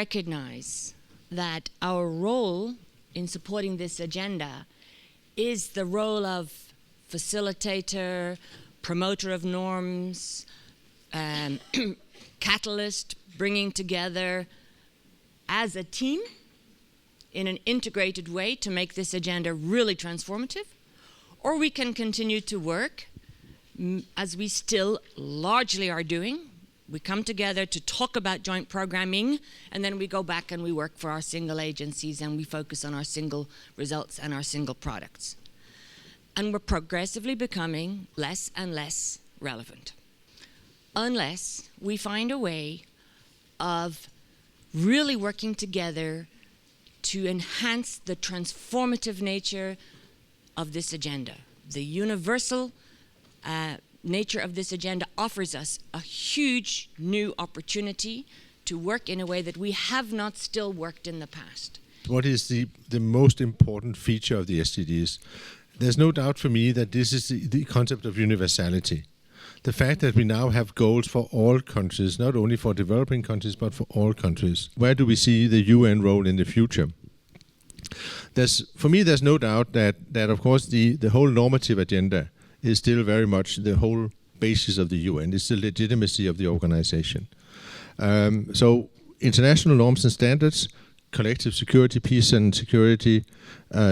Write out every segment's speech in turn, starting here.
recognize that our role in supporting this agenda is the role of facilitator, promoter of norms, catalyst, bringing together as a team in an integrated way to make this agenda really transformative, or we can continue to work as we still largely are doing. We come together to talk about joint programming, and then we go back and we work for our single agencies and we focus on our single results and our single products. And we're progressively becoming less and less relevant, unless we find a way of really working together to enhance the transformative nature of this agenda. The universal nature of this agenda offers us a huge new opportunity to work in a way that we have not still worked in the past. What is the most important feature of the SDGs? There's no doubt for me that this is the concept of universality. The fact that we now have goals for all countries, not only for developing countries, but for all countries. Where do we see the UN role in the future? For me, there's no doubt that of course, the whole normative agenda is still very much the whole basis of the UN. It's the legitimacy of the organization. So international norms and standards, collective security, peace and security,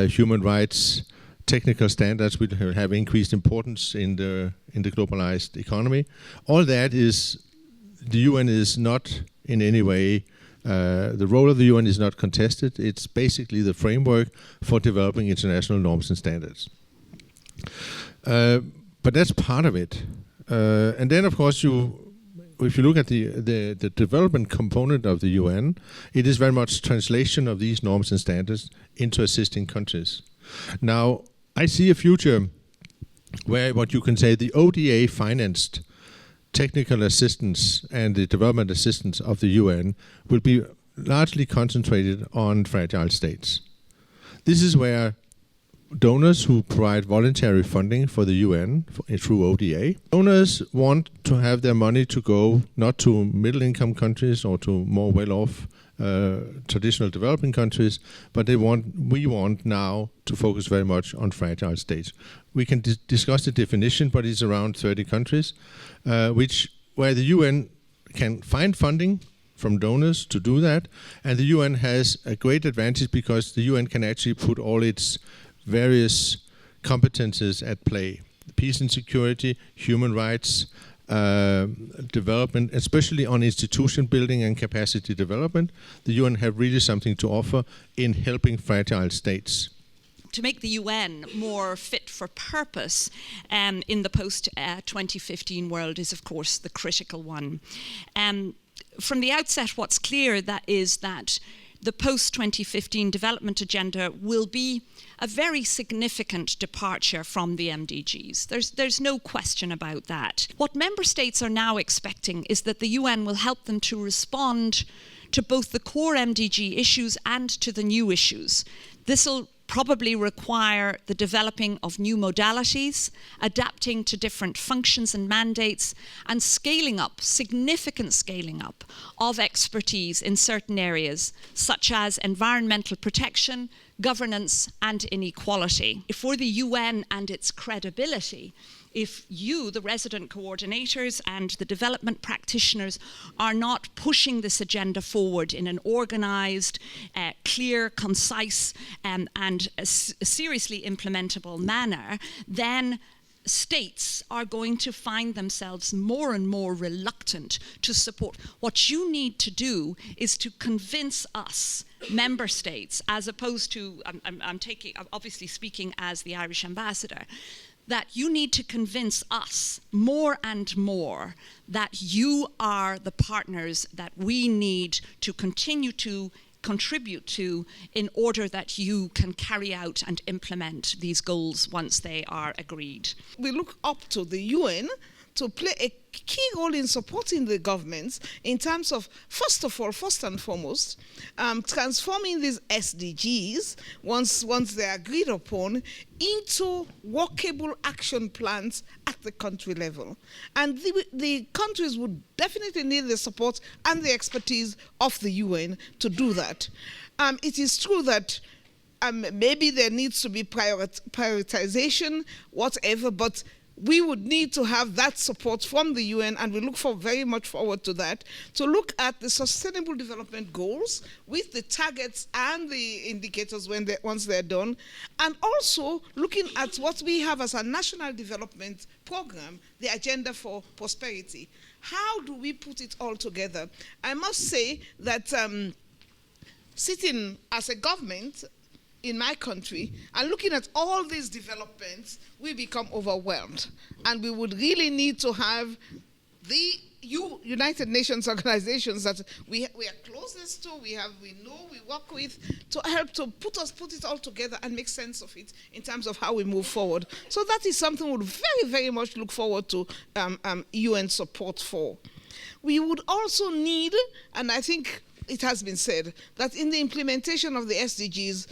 human rights, technical standards will have increased importance in the globalized economy. All that is, the UN is not in any way, the role of the UN is not contested. It's basically the framework for developing international norms and standards. But that's part of it. And then, of course, if you look at the development component of the UN, it is very much translation of these norms and standards into assisting countries. Now, I see a future where what you can say the ODA-financed technical assistance and the development assistance of the UN will be largely concentrated on fragile states. This is where donors who provide voluntary funding for the UN through ODA, donors want to have their money to go not to middle-income countries or to more well-off traditional developing countries, but we want now to focus very much on fragile states. We can discuss the definition, but it's around 30 countries, where the UN can find funding from donors to do that, and the UN has a great advantage because the UN can actually put all its various competences at play: peace and security, human rights, development, especially on institution building and capacity development. The UN have really something to offer in helping fragile states. To make the UN more fit for purpose in the post-2015 world is, of course, the critical one. From the outset, what's clear is that the post-2015 development agenda will be a very significant departure from the MDGs. There's no question about that. What member states are now expecting is that the UN will help them to respond to both the core MDG issues and to the new issues. This will probably require the developing of new modalities, adapting to different functions and mandates, and scaling up, significant scaling up of expertise in certain areas, such as environmental protection, governance, and inequality. For the UN and its credibility, if you, the resident coordinators and the development practitioners, are not pushing this agenda forward in an organized, clear, concise, and seriously implementable manner, then states are going to find themselves more and more reluctant to support. What you need to do is to convince us, member states, as opposed to, I'm obviously speaking as the Irish ambassador, that you need to convince us more and more that you are the partners that we need to continue to contribute to in order that you can carry out and implement these goals once they are agreed. We look up to the UN to play a key role in supporting the governments in terms of, first and foremost, transforming these SDGs, once they're agreed upon, into workable action plans at the country level. And the countries would definitely need the support and the expertise of the UN to do that. It is true that maybe there needs to be prioritization, whatever, but we would need to have that support from the UN, and we look very much forward to that, to look at the Sustainable Development Goals with the targets and the indicators once they're done, and also looking at what we have as a national development program, the Agenda for Prosperity. How do we put it all together? I must say that sitting as a government in my country and looking at all these developments, we become overwhelmed. And we would really need to have the United Nations organizations that we are closest to, we know, we work with, to help to put it all together and make sense of it in terms of how we move forward. So that is something we would very, very much look forward to UN support for. We would also need, and I think it has been said, that in the implementation of the SDGs,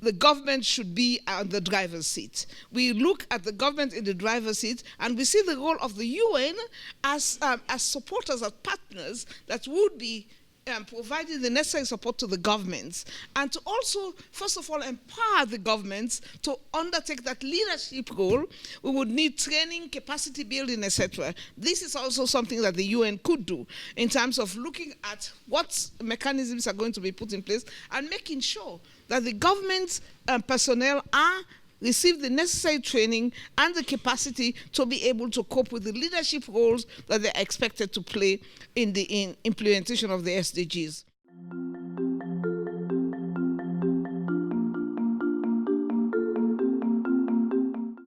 the government should be on the driver's seat. We look at the government in the driver's seat, and we see the role of the UN as supporters, as partners that would be providing the necessary support to the governments, and to also, first of all, empower the governments to undertake that leadership role. We would need training, capacity building, etc. This is also something that the UN could do in terms of looking at what mechanisms are going to be put in place and making sure that the government's personnel receive the necessary training and the capacity to be able to cope with the leadership roles that they're expected to play in the implementation of the SDGs.